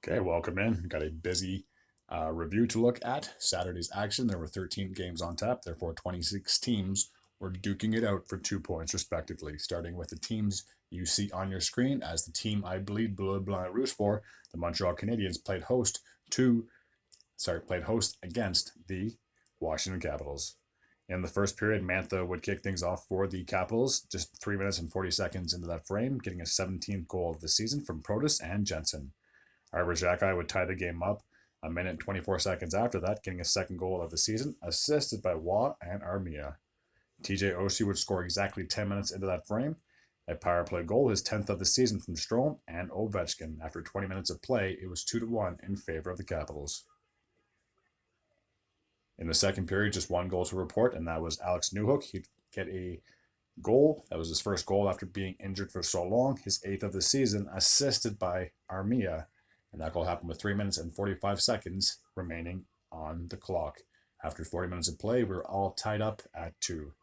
Okay, welcome in. Got a busy review to look at. Saturday's action, there were 13 games on tap, therefore 26 teams were duking it out for 2 points respectively, starting with the teams you see on your screen as the team I bleed bleu blanc rouge for, the Montreal Canadiens, played host against the Washington Capitals. In the first period, Mantha would kick things off for the Capitals, just 3 minutes and 40 seconds into that frame, getting his 17th goal of the season from Protas and Jensen. Arbor Xhekaj would tie the game up a minute and 24 seconds after that, getting his second goal of the season, assisted by Waugh and Armia. TJ Oshie would score exactly 10 minutes into that frame. A power play goal, his 10th of the season from Strome and Ovechkin. After 20 minutes of play, it was 2-1 in favor of the Capitals. In the second period, just one goal to report, and that was Alex Newhook. He'd get a goal. That was his first goal after being injured for so long, his 8th of the season, assisted by Armia. And that goal happened with 3 minutes and 45 seconds remaining on the clock. After 40 minutes of play, we were all tied up at 2.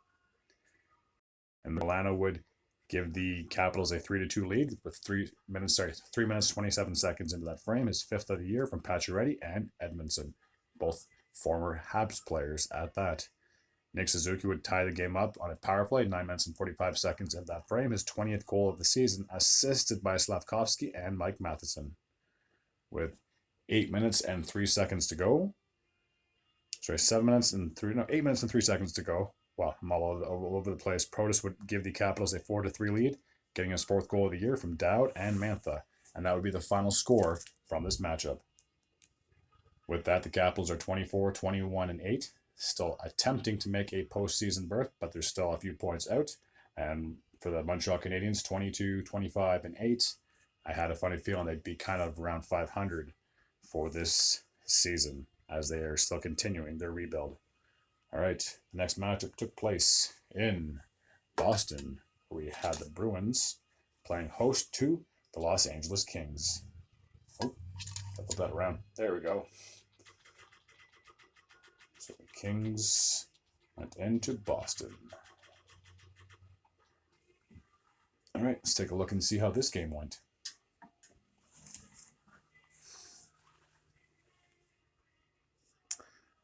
And Milano would give the Capitals a 3-2 lead with 3 minutes 27 seconds into that frame, his 5th of the year from Pacioretty and Edmondson, both former Habs players at that. Nick Suzuki would tie the game up on a power play, 9 minutes and 45 seconds into that frame, his 20th goal of the season, assisted by Slavkovsky and Mike Matheson. With 8 minutes and 3 seconds to go. 8 minutes and 3 seconds to go. Wow, I'm all over the place. Protas would give the Capitals a 4-3 lead, getting his 4th goal of the year from Dowd and Mantha. And that would be the final score from this matchup. With that, the Capitals are 24, 21, and 8, still attempting to make a postseason berth, but there's still a few points out. And for the Montreal Canadiens, 22, 25, and 8, I had a funny feeling they'd be kind of around 500 for this season as they are still continuing their rebuild. All right, the next matchup took place in Boston, where we had the Bruins playing host to the Los Angeles Kings. Oh, I'll flip that around. There we go. So the Kings went into Boston. All right, let's take a look and see how this game went.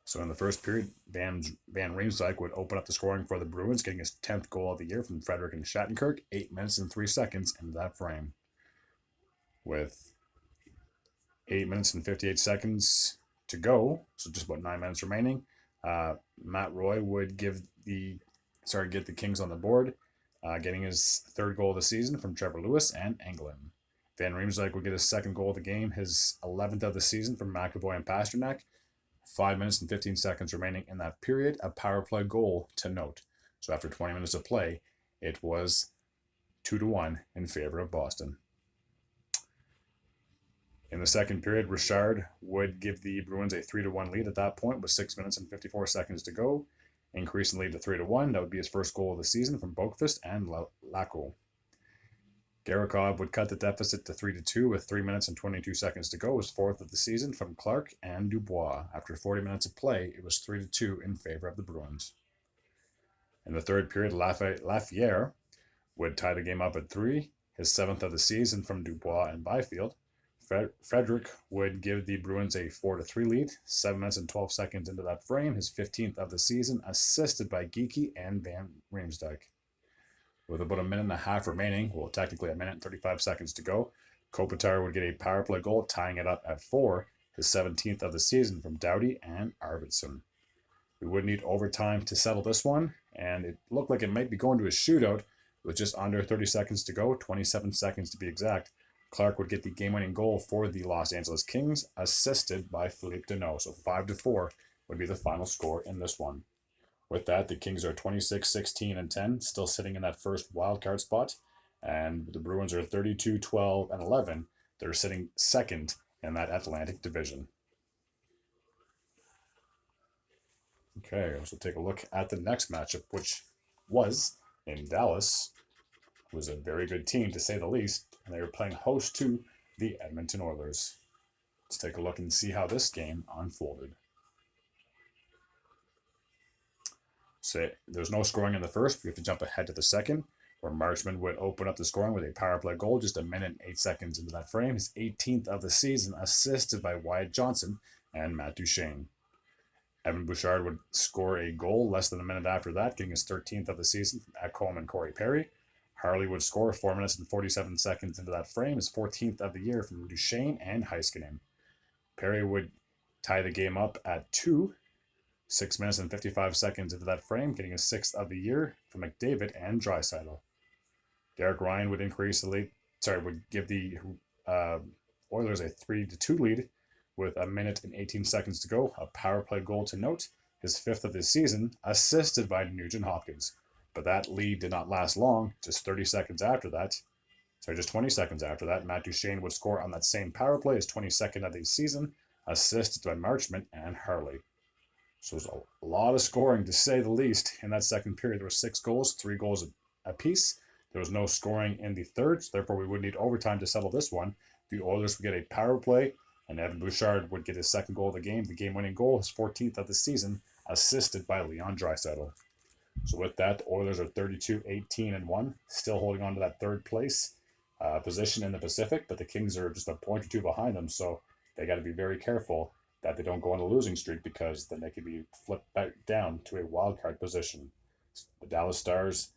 So in the first period, Van Riemsdyk would open up the scoring for the Bruins, getting his 10th goal of the year from Frederick and Shattenkirk, 8 minutes and 3 seconds into that frame. With 8 minutes and 58 seconds to go, so just about 9 minutes remaining, Matt Roy would get the Kings on the board, getting his 3rd goal of the season from Trevor Lewis and Engelland. Van Riemsdyk would get his 2nd goal of the game, his 11th of the season from McAvoy and Pasternak. 5 minutes and 15 seconds remaining in that period, a power play goal to note. So after 20 minutes of play, it was 2-1 in favor of Boston. In the second period, Richard would give the Bruins a 3-1 lead at that point with 6 minutes and 54 seconds to go, increasing the lead to 3-1. That would be his 1st goal of the season from Boqvist and Lacko. Garakov would cut the deficit to 3-2 with 3 minutes and 22 seconds to go, his 4th of the season from Clark and Dubois. After 40 minutes of play, it was 3-2 in favor of the Bruins. In the third period, Lafayette would tie the game up at 3, his 7th of the season from Dubois and Byfield. Frederick would give the Bruins a 4-3 lead, 7 minutes and 12 seconds into that frame, his 15th of the season, assisted by Geekie and Van Riemsdyk. With about a minute and a half remaining, well, technically a minute and 35 seconds to go, Kopitar would get a power play goal, tying it up at 4, his 17th of the season from Doughty and Arvidsson. We would need overtime to settle this one, and it looked like it might be going to a shootout with just under 30 seconds to go, 27 seconds to be exact. Clark would get the game-winning goal for the Los Angeles Kings, assisted by Philippe Deneau. So 5-4 would be the final score in this one. With that, the Kings are 26, 16, and 10, still sitting in that first wildcard spot. And the Bruins are 32, 12, and 11. They're sitting second in that Atlantic Division. Okay, so take a look at the next matchup, which was in Dallas. It was a very good team, to say the least, and they were playing host to the Edmonton Oilers. Let's take a look and see how this game unfolded. So there's no scoring in the first. We have to jump ahead to the second, where Marchment would open up the scoring with a power play goal just a minute and 8 seconds into that frame, his 18th of the season, assisted by Wyatt Johnson and Matt Duchene. Evan Bouchard would score a goal less than a minute after that, getting his 13th of the season from Ekholm and Corey Perry. Harley would score 4 minutes and 47 seconds into that frame, his 14th of the year from Duchene and Heiskanen. Perry would tie the game up at 6 minutes and 55 seconds into that frame, getting his 6th of the year from McDavid and Draisaitl. Derek Ryan would increase the lead. Would give the Oilers a 3-2 lead with a minute and 18 seconds to go. A power play goal to note, his 5th of the season, assisted by Nugent Hopkins. But that lead did not last long. Just 20 seconds after that, Matt Duchene would score on that same power play, his 22nd of the season, assisted by Marchment and Harley. So it was a lot of scoring, to say the least. In that second period, there were 6 goals, 3 goals apiece. There was no scoring in the third, so therefore we would need overtime to settle this one. The Oilers would get a power play, and Evan Bouchard would get his 2nd goal of the game-winning goal, his 14th of the season, assisted by Leon Draisaitl. So with that, the Oilers are 32-18-1, still holding on to that 3rd place position in the Pacific, but the Kings are just a point or two behind them, so they got to be very careful that they don't go on a losing streak, because then they could be flipped back down to a wild card position. The Dallas Stars,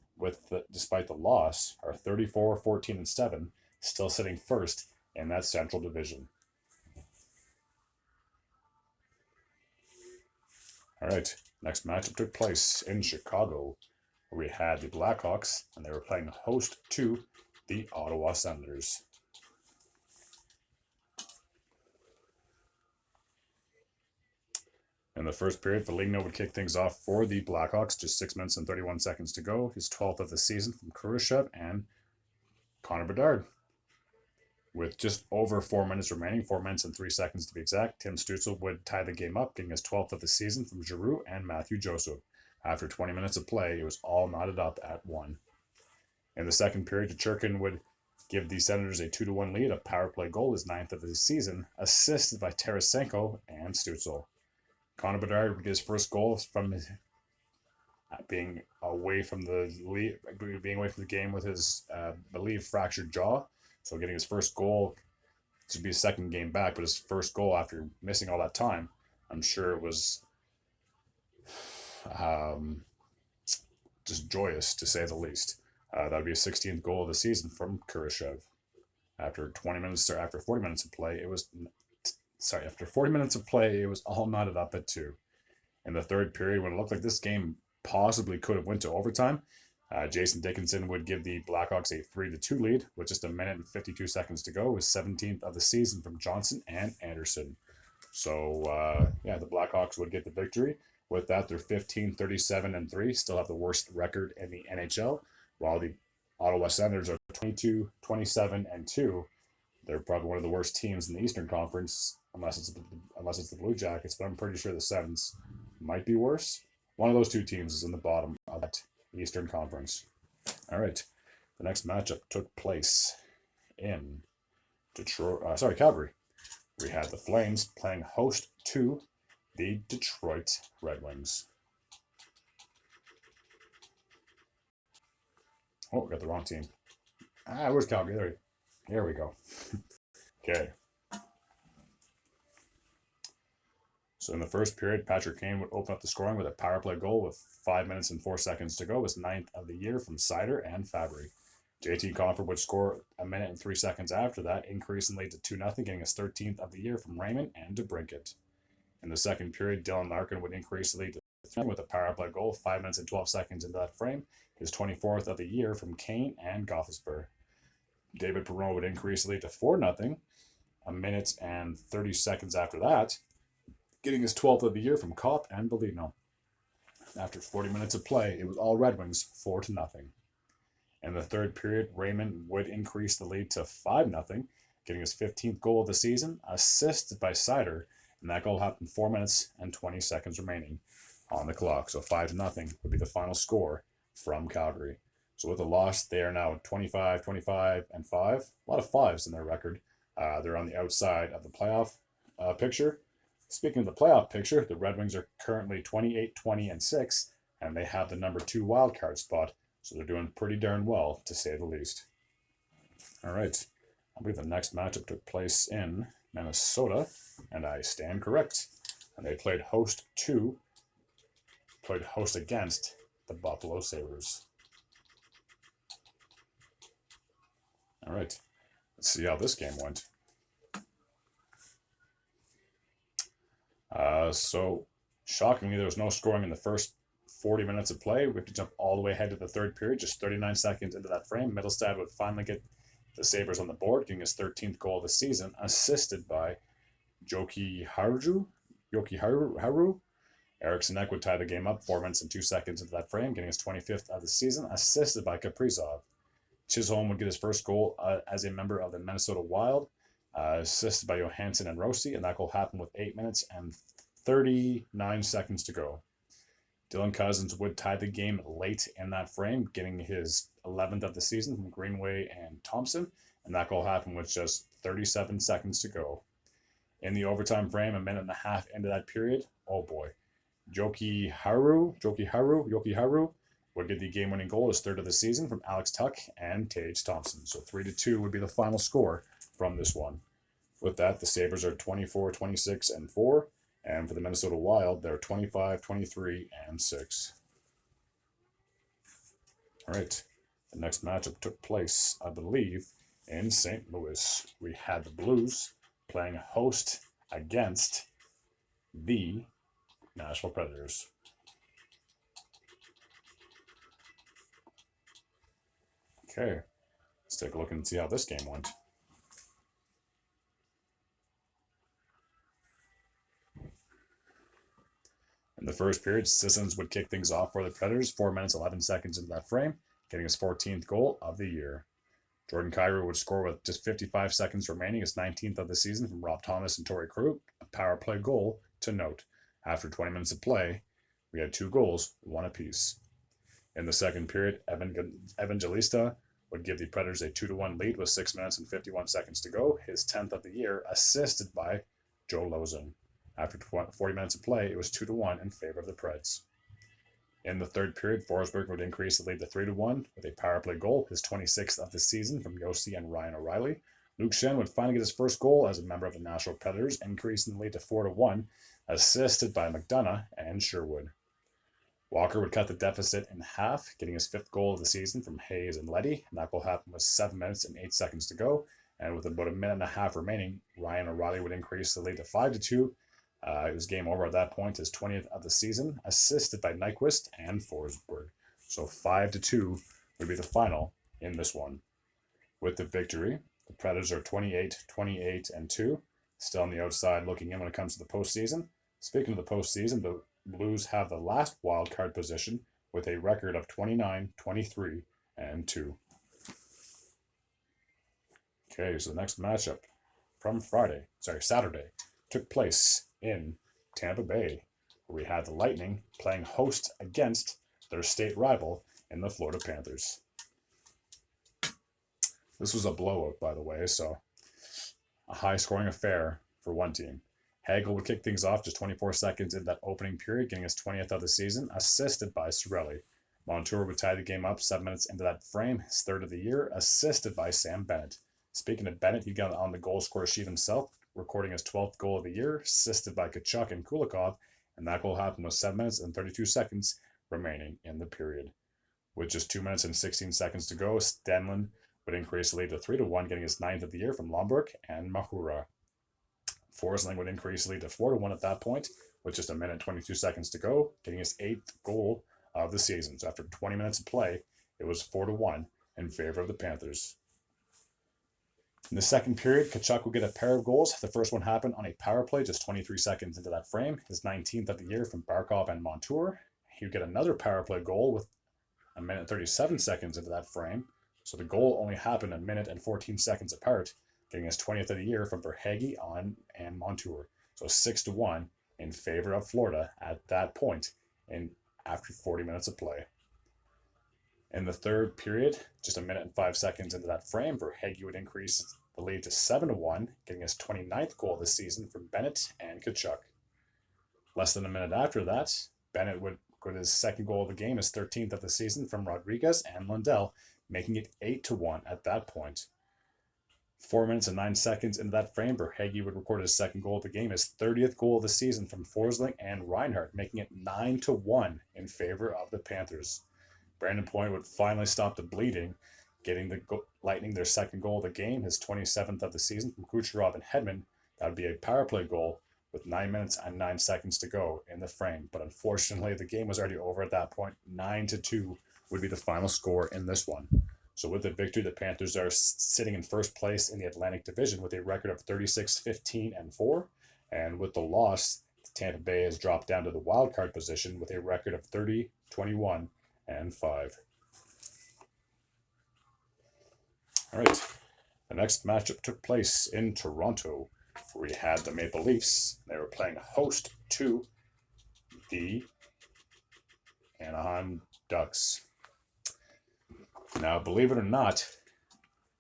despite the loss, are 34-14-7, still sitting first in that Central Division. All right, next matchup took place in Chicago, where we had the Blackhawks, and they were playing host to the Ottawa Senators. In the first period, Foligno would kick things off for the Blackhawks, just 6 minutes and 31 seconds to go. His 12th of the season from Khrushchev and Connor Bedard. With just over 4 minutes remaining, 4 minutes and 3 seconds to be exact, Tim Stützle would tie the game up, getting his 12th of the season from Giroux and Matthew Joseph. After 20 minutes of play, it was all knotted up at 1. In the second period, Churkin would give the Senators a 2-1 lead, a power play goal, his 9th of the season, assisted by Tarasenko and Stützle. Connor Bedard would get his first goal from his being away from the game with his, fractured jaw. So getting his first goal, to be his 2nd game back, but his first goal after missing all that time, I'm sure it was just joyous, to say the least. That would be his 16th goal of the season from Khrushchev. After 40 minutes of play, it was all knotted up at 2. In the third period, when it looked like this game possibly could have went to overtime, Jason Dickinson would give the Blackhawks a 3-2 lead with just a minute and 52 seconds to go, with 17th of the season from Johnson and Anderson. So, the Blackhawks would get the victory. With that, they're 15-37-3, still have the worst record in the NHL, while the Ottawa Senators are 22-27-2. They're probably one of the worst teams in the Eastern Conference, unless it's the Blue Jackets, but I'm pretty sure the Sens might be worse. One of those two teams is in the bottom of that Eastern Conference. All right, the next matchup took place in Calgary. We had the Flames playing host to the Detroit Red Wings. Oh, we got the wrong team. Where's Calgary? There we go. Okay. So in the first period, Patrick Kane would open up the scoring with a power play goal with 5 minutes and 4 seconds to go. His 9th of the year from Sider and Fabry. JT Compher would score a minute and 3 seconds after that, increasing lead to 2-0, getting his 13th of the year from Raymond and DeBrincat. In the second period, Dylan Larkin would increase the lead to 3 with a power play goal, 5 minutes and 12 seconds into that frame, his 24th of the year from Kane and Gostisbehere. David Perron would increase the lead to 4-0, a minute and 30 seconds after that, getting his 12th of the year from Kopp and Bellino. After 40 minutes of play, it was all Red Wings, 4-0. In the third period, Raymond would increase the lead to 5-0, getting his 15th goal of the season, assisted by Sider, and that goal happened 4 minutes and 20 seconds remaining on the clock. So 5-0 would be the final score from Calgary. So with the loss, they are now 25, 25, and 5. A lot of 5s in their record. They're on the outside of the playoff picture. Speaking of the playoff picture, the Red Wings are currently 28, 20, and 6, and they have the number 2 wildcard spot So they're doing pretty darn well, to say the least. All right. I believe the next matchup took place in Minnesota, and I stand correct. And they played host against the Buffalo Sabres. All right. Let's see how this game went. So, shockingly, there was no scoring in the first 40 minutes of play. We have to jump all the way ahead to the third period, just 39 seconds into that frame. Mittelstadt would finally get the Sabres on the board, getting his 13th goal of the season, assisted by Joki Haru. Eriksson Ek would tie the game up 4 minutes and 2 seconds into that frame, getting his 25th of the season, assisted by Kaprizov. Chisholm would get his first goal as a member of the Minnesota Wild, assisted by Johansson and Rossi, and that goal happened with 8 minutes and 39 seconds to go. Dylan Cousins would tie the game late in that frame, getting his 11th of the season from Greenway and Thompson, and that goal happened with just 37 seconds to go. In the overtime frame, a minute and a half into that period, oh boy, Joki Haru would get the game-winning goal, his third of the season, from Alex Tuch and Tage Thompson. So 3-2 would be the final score from this one. With that, the Sabres are 24, 26, and 4. And for the Minnesota Wild, they're 25, 23, and 6. All right. The next matchup took place, I believe, in St. Louis. We had the Blues playing host against the Nashville Predators. Okay. Let's take a look and see how this game went. In the first period, Sissons would kick things off for the Predators, 4 minutes, 11 seconds into that frame, getting his 14th goal of the year. Jordan Kyrou would score with just 55 seconds remaining, his 19th of the season from Rob Thomas and Torrey Krug, a power play goal to note. After 20 minutes of play, we had 2 goals, 1 apiece. In the second period, Evangelista would give the Predators a 2-1 lead with 6 minutes and 51 seconds to go, his 10th of the year, assisted by Joe Lozon. After 40 minutes of play, it was 2-1 in favor of the Preds. In the third period, Forsberg would increase the lead to 3-1 with a power play goal, his 26th of the season from Yossi and Ryan O'Reilly. Luke Schenn would finally get his first goal as a member of the Nashville Predators, increasing the lead to 4-1, assisted by McDonough and Sherwood. Walker would cut the deficit in half, getting his 5th goal of the season from Hayes and Leddy, and that goal happened with 7 minutes and 8 seconds to go. And with about a minute and a half remaining, Ryan O'Reilly would increase the lead to 5-2. It was game over at that point, his 20th of the season, assisted by Nyquist and Forsberg. So 5-2 would be the final in this one. With the victory, the Predators are 28, 28, and 2, still on the outside looking in when it comes to the postseason. Speaking of the postseason, the Blues have the last wild card position with a record of 29, 23, and 2. Okay, so the next matchup from Saturday, took place in Tampa Bay, where we had the Lightning playing host against their state rival in the Florida Panthers. This was a blowout, by the way, so a high-scoring affair for one team. Hagel would kick things off just 24 seconds into that opening period, getting his 20th of the season, assisted by Cirelli. Montour would tie the game up 7 minutes into that frame, his 3rd of the year, assisted by Sam Bennett. Speaking of Bennett, he got on the goal scorer sheet himself, recording his 12th goal of the year, assisted by Kachuk and Kulikov, and that goal happened with 7 minutes and 32 seconds remaining in the period. With just 2 minutes and 16 seconds to go, Stenlund would increase the lead to 3-1, getting his 9th of the year from Lomberg and Mahura. Forsling would increase the lead to 4-1 at that point, with just a minute and 22 seconds to go, getting his 8th goal of the season. So after 20 minutes of play, it was 4-1 in favor of the Panthers. In the second period, Kachuk would get a pair of goals. The first one happened on a power play just 23 seconds into that frame, his 19th of the year from Barkov and Montour. He would get another power play goal with a minute and 37 seconds into that frame. So the goal only happened a minute and 14 seconds apart, getting his 20th of the year from Verhaeghe and Montour. So 6-1 in favor of Florida at that point after 40 minutes of play. In the third period, just a minute and 5 seconds into that frame, Verhaeghe would increase the lead to 7-1, getting his 29th goal of the season from Bennett and Kachuk. Less than a minute after that, Bennett would got his second goal of the game, his 13th of the season from Rodriguez and Lundell, making it 8-1 at that point. 4 minutes and 9 seconds into that frame, Verhaeghe would record his second goal of the game, his 30th goal of the season from Forsling and Reinhardt, making it 9-1 in favor of the Panthers. Brandon Point would finally stop the bleeding, getting the Lightning their second goal of the game, his 27th of the season from Kucherov and Hedman. That would be a power play goal with 9 minutes and 9 seconds to go in the frame. But unfortunately, the game was already over at that point. 9-2 would be the final score in this one. So with the victory, the Panthers are sitting in first place in the Atlantic Division with a record of 36-15-4. And with the loss, Tampa Bay has dropped down to the wild card position with a record of 30-21-5. All right. The next matchup took place in Toronto, where we had the Maple Leafs. They were playing host to the Anaheim Ducks. Now, believe it or not,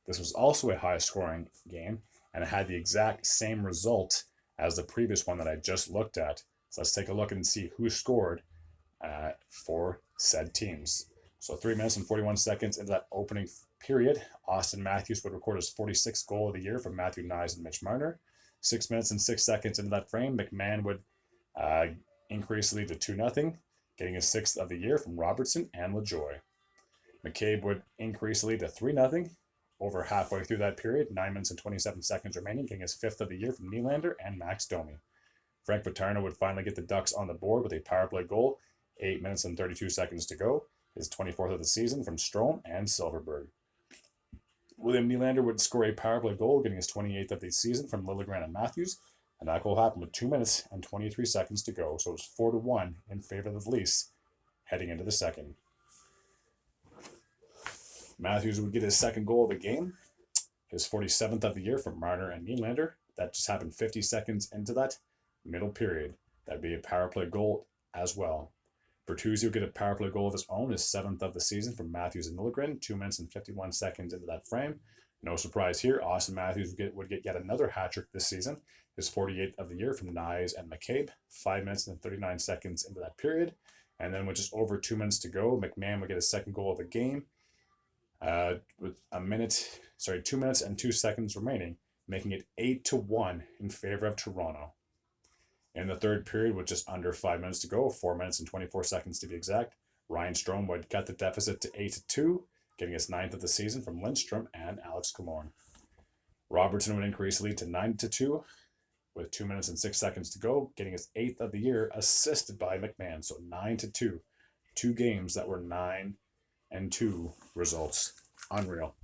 this was also a high-scoring game, and it had the exact same result as the previous one that I just looked at. So let's take a look and see who scored for said teams. So 3 minutes and 41 seconds into that opening period, Auston Matthews would record his 46th goal of the year from Matthew Knies and Mitch Marner. 6 minutes and 6 seconds into that frame, McMahon would increase the lead to 2-0, getting his 6th of the year from Robertson and LaJoie. McCabe would increase the lead to 3-0 over halfway through that period, 9 minutes and 27 seconds remaining, getting his 5th of the year from Nylander and Max Domi. Frank Vatrano would finally get the Ducks on the board with a power play goal, 8 minutes and 32 seconds to go, his 24th of the season from Strome and Silverberg. William Nylander would score a power play goal, getting his 28th of the season from Liljegren and Matthews, and that goal happened with 2 minutes and 23 seconds to go, so it was 4-1 in favor of the Leafs heading into the second. Matthews would get his second goal of the game, his 47th of the year from Marner and Nylander. That just happened 50 seconds into that middle period. That'd be a power play goal as well. Bertuzzi would get a power play goal of his own, his 7th of the season from Matthews and Liljegren, 2 minutes and 51 seconds into that frame. No surprise here, Auston Matthews would get yet another hat trick this season, his 48th of the year from Knies and McCabe, 5 minutes and 39 seconds into that period. And then with just over 2 minutes to go, McMahon would get his second goal of the game, with 2 minutes and 2 seconds remaining, making it 8-1 in favor of Toronto. In the third period, with just under 5 minutes to go, 4 minutes and 24 seconds to be exact, Ryan Strome would cut the deficit to 8-2, getting his 9th of the season from Lindstrom and Alex Killorn. Robertson would increase the lead to 9-2, with 2 minutes and 6 seconds to go, getting his 8th of the year, assisted by McMahon. So 9-2, 2 games that were 9-2 results. Unreal.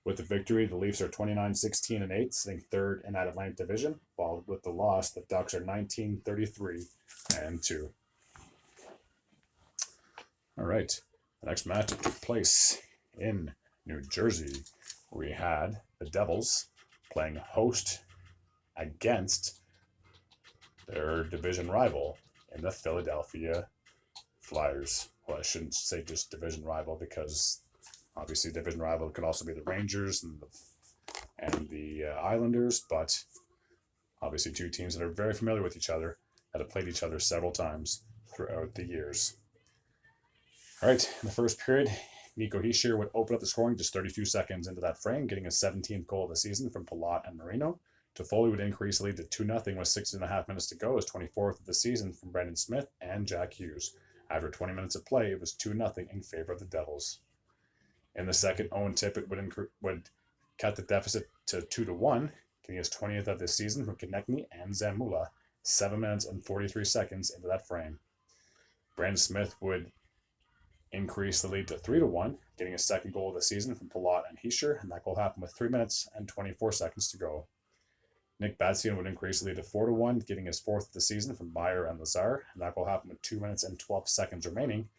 With the victory, the Leafs are 29-16-8, sitting third in that Atlantic Division, while with the loss, the Ducks are 19-33-2. All right, the next matchup took place in New Jersey. We had the Devils playing host against their division rival in the Philadelphia Flyers. Well, I shouldn't say just division rival, because obviously division rival could also be the Rangers and the Islanders, but obviously two teams that are very familiar with each other, that have played each other several times throughout the years. All right, in the first period, Nico Hischier would open up the scoring just 32 seconds into that frame, getting his 17th goal of the season from Palat and Marino. Toffoli would increase the lead to 2-0 with 6.5 minutes to go, his 24th of the season from Brendan Smith and Jack Hughes. After 20 minutes of play, it was 2-0 in favor of the Devils. In the second, Owen Tippett would cut the deficit to 2-1, getting his 20th of the season from Konechny and Zamula, 7 minutes and 43 seconds into that frame. Brandon Smith would increase the lead to 3-1, getting his second goal of the season from Palat and Hischier, and that goal happened with 3 minutes and 24 seconds to go. Nick Batsian would increase the lead to 4-1, getting his 4th of the season from Meyer and Lazar, and that goal happened with 2 minutes and 12 seconds remaining.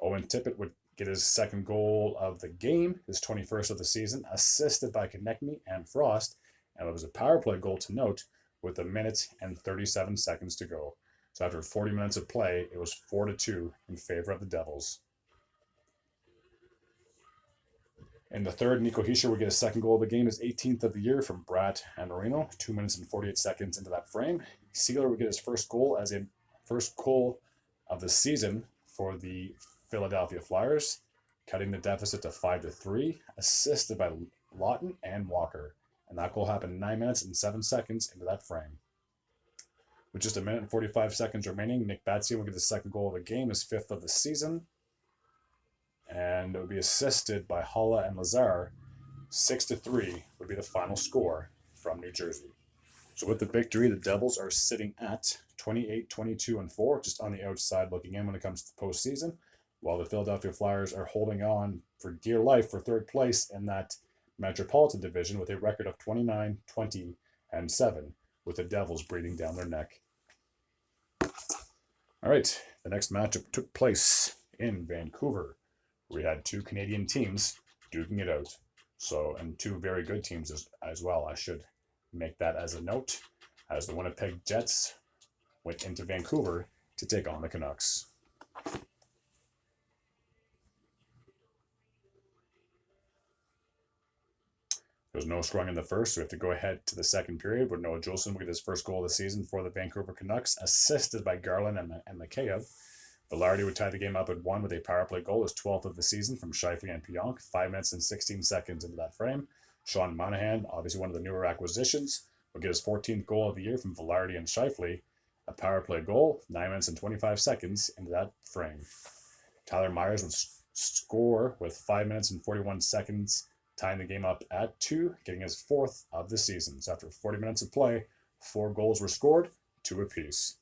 Owen Tippett would get his second goal of the game, his 21st of the season, assisted by Konechny and Frost, and it was a power play goal to note with 1 minute and 37 seconds to go. So after 40 minutes of play, it was 4-2 in favor of the Devils. In the third, Nico Hischier would get his second goal of the game, his 18th of the year from Bratt and Marino, 2 minutes and 48 seconds into that frame. Sealer would get his first goal of the season for the Philadelphia Flyers, cutting the deficit to 5-3, assisted by Lawton and Walker. And that goal happened 9 minutes and 7 seconds into that frame. With just a minute and 45 seconds remaining, Nick Batsy will get his second goal of the game, his 5th of the season. And it would be assisted by Haula and Lazar. 6-3 would be the final score from New Jersey. So with the victory, the Devils are sitting at 28-22-4, just on the outside looking in when it comes to the postseason, while the Philadelphia Flyers are holding on for dear life for third place in that Metropolitan Division with a record of 29-20-7, with the Devils breathing down their neck. All right, the next matchup took place in Vancouver. We had two Canadian teams duking it out. So, and two very good teams as well. I should make that as a note, as the Winnipeg Jets went into Vancouver to take on the Canucks. There was no scoring in the first, so we have to go ahead to the second period where Noah Juleson will get his first goal of the season for the Vancouver Canucks, assisted by Garland and Mikheyev. Velarde would tie the game up at 1 with a power play goal, his 12th of the season from Scheifele and Pionk, 5 minutes and 16 seconds into that frame. Sean Monahan, obviously one of the newer acquisitions, will get his 14th goal of the year from Velarde and Scheifele, a power play goal, 9 minutes and 25 seconds into that frame. Tyler Myers would score with 5 minutes and 41 seconds, tying the game up at 2, getting his 4th of the season. So after 40 minutes of play, 4 goals were scored, 2 apiece.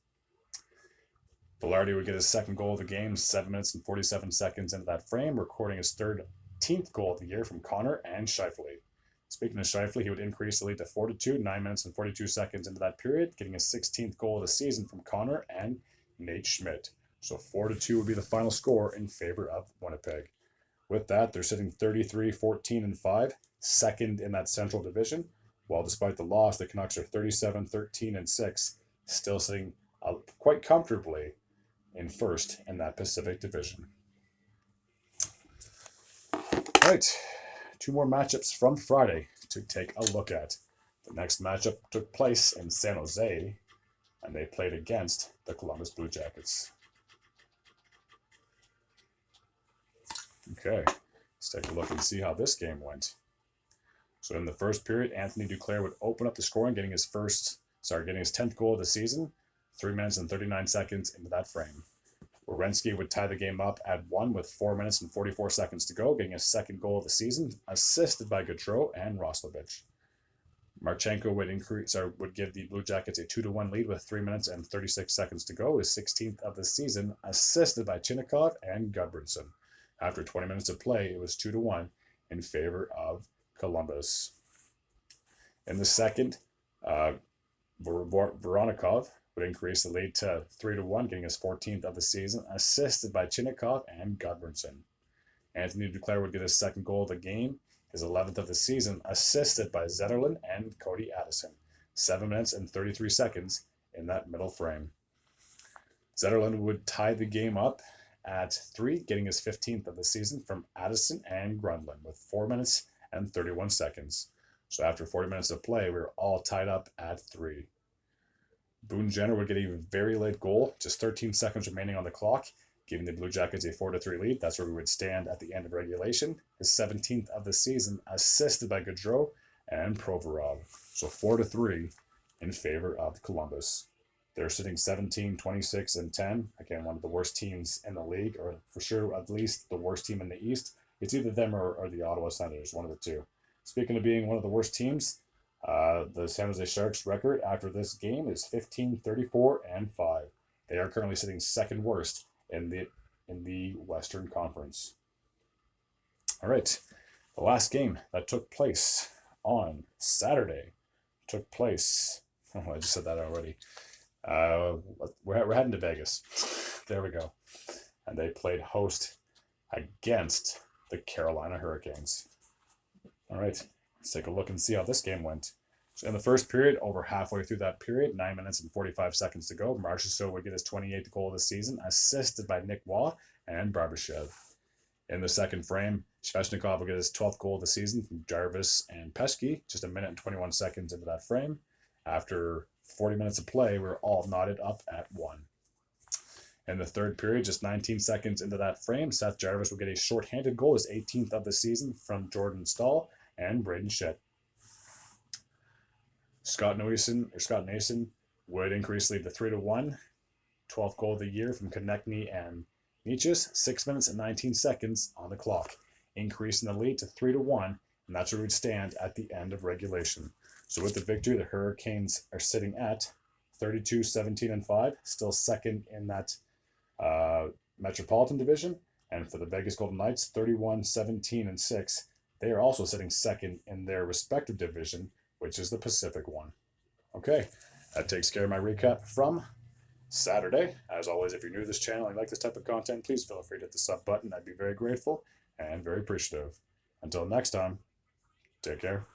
Velarde would get his second goal of the game, 7 minutes and 47 seconds into that frame, recording his 13th goal of the year from Connor and Scheifele. Speaking of Scheifele, he would increase the lead to 4-2, 9 minutes and 42 seconds into that period, getting his 16th goal of the season from Connor and Nate Schmidt. So 4-2 would be the final score in favor of Winnipeg. With that, they're sitting 33-14-5, second in that Central Division, while despite the loss, the Canucks are 37-13-6, still sitting quite comfortably in first in that Pacific Division. All right, 2 more matchups from Friday to take a look at. The next matchup took place in San Jose, and they played against the Columbus Blue Jackets. Okay, let's take a look and see how this game went. So in the first period, Anthony Duclair would open up the scoring, getting his 10th goal of the season, 3 minutes and 39 seconds into that frame. Werenski would tie the game up at 1 with 4 minutes and 44 seconds to go, getting his second goal of the season, assisted by Gaudreau and Roslovic. Marchenko would give the Blue Jackets a 2-1 lead with 3 minutes and 36 seconds to go, his 16th of the season, assisted by Chinnikov and Gudbranson. After 20 minutes of play, it was 2-1 in favor of Columbus. In the second, Voronikov would increase the lead to 3-1, getting his 14th of the season, assisted by Chinnikov and Gudbranson. Anthony Duclair would get his second goal of the game, his 11th of the season, assisted by Zetterlund and Cody Addison. 7 minutes and 33 seconds in that middle frame. Zetterlund would tie the game up at 3, getting his 15th of the season from Addison and Grundlund with 4 minutes and 31 seconds. So after 40 minutes of play, we were all tied up at 3. Boone Jenner would get a very late goal, just 13 seconds remaining on the clock, giving the Blue Jackets a 4-3 lead. That's where we would stand at the end of regulation. His 17th of the season, assisted by Gaudreau and Provorov. So 4-3 in favor of Columbus. They're sitting 17-26-10. Again, one of the worst teams in the league, or for sure at least the worst team in the East. It's either them or the Ottawa Senators, one of the two. Speaking of being one of the worst teams, the San Jose Sharks record after this game is 15-34-5. They are currently sitting second worst in the Western Conference. All right, the last game that took place on Saturday took place. Oh, I just said that already. We're heading to Vegas. There we go. And they played host against the Carolina Hurricanes. All right, let's take a look and see how this game went. So in the first period, over halfway through that period, 9 minutes and 45 seconds to go, Marchessault would get his 28th goal of the season, assisted by Nick Waugh and Barbashev. In the second frame, Svechnikov would get his 12th goal of the season from Jarvis and Pesky, just a minute and 21 seconds into that frame. After 40 minutes of play, we were all knotted up at 1. In the third period, just 19 seconds into that frame, Seth Jarvis will get a shorthanded goal, his 18th of the season, from Jordan Stahl and Braden Shedd. Scott Nason would increase lead to 3-1. 12th goal of the year from Konechny and Nichis, 6 minutes and 19 seconds on the clock, increasing the lead to 3-1, and that's where we'd stand at the end of regulation. So with the victory, the Hurricanes are sitting at 32, 17, and 5, still second in that Metropolitan Division. And for the Vegas Golden Knights, 31, 17, and 6, they are also sitting second in their respective division, which is the Pacific one. Okay, that takes care of my recap from Saturday. As always, if you're new to this channel and you like this type of content, please feel free to hit the sub button. I'd be very grateful and very appreciative. Until next time, take care.